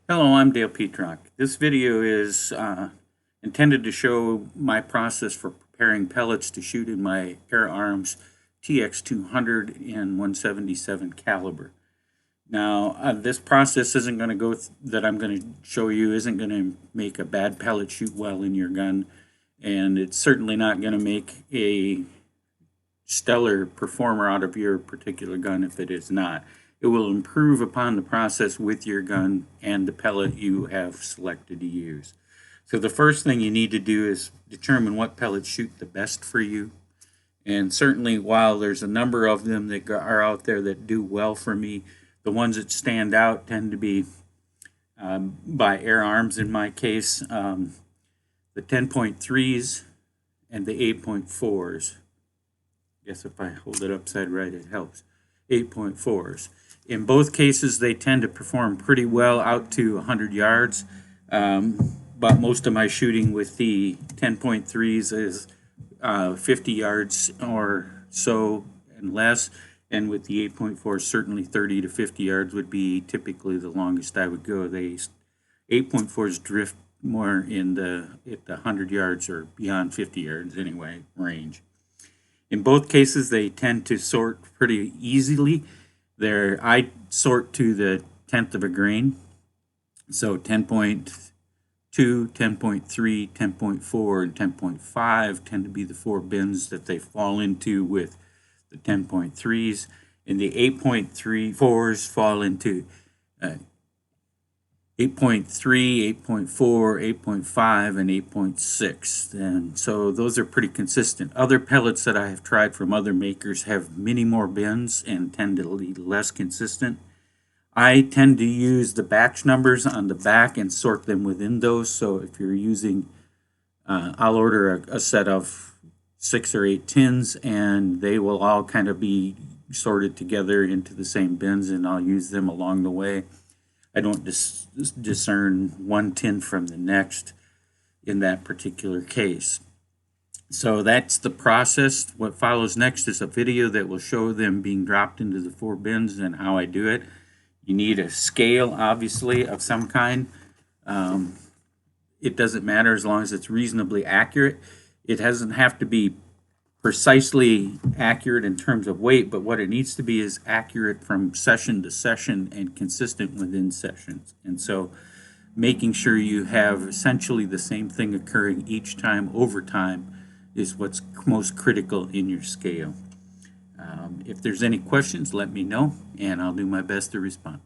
Hello, I'm Dale Petrock. This video is intended to show my process for preparing pellets to shoot in my Air Arms TX200 in 177 caliber. Now, this process isn't going to that I'm going to show you isn't going to make a bad pellet shoot well in your gun, and it's certainly not going to make a stellar performer out of your particular gun if it is not. It will improve upon the process with your gun and the pellet you have selected to use. So the first thing you need to do is determine what pellets shoot the best for you. And certainly, while there's a number of them that are out there that do well for me, the ones that stand out tend to be by Air Arms in my case, the 10.3s and the 8.4s. I guess if I hold it upside right, it helps. 8.4s. In both cases, they tend to perform pretty well out to 100 yards, but most of my shooting with the 10.3s is 50 yards or so and less, and with the 8.4s, certainly 30 to 50 yards would be typically the longest I would go. The 8.4s drift more in at the 100 yards or beyond 50 yards anyway range. In both cases, they tend to sort pretty easily. I sort to the tenth of a grain. So 10.2, 10.3, 10.4, and 10.5 tend to be the four bins that they fall into with the 10.3s. And the 8.34s fall into 8.3, 8.4, 8.5, and 8.6. And so those are pretty consistent. Other pellets that I have tried from other makers have many more bins and tend to be less consistent. I tend to use the batch numbers on the back and sort them within those. So if you're using, I'll order a set of 6 or 8 tins, and they will all kind of be sorted together into the same bins, and I'll use them along the way. I don't discern one tin from the next in that particular case. So that's the process. What follows next is a video that will show them being dropped into the four bins and how I do it. You need a scale, obviously, of some kind. It doesn't matter as long as it's reasonably accurate. It doesn't have to be precisely accurate in terms of weight, but what it needs to be is accurate from session to session and consistent within sessions. And so making sure you have essentially the same thing occurring each time over time is what's most critical in your scale. If there's any questions, let me know, and I'll do my best to respond.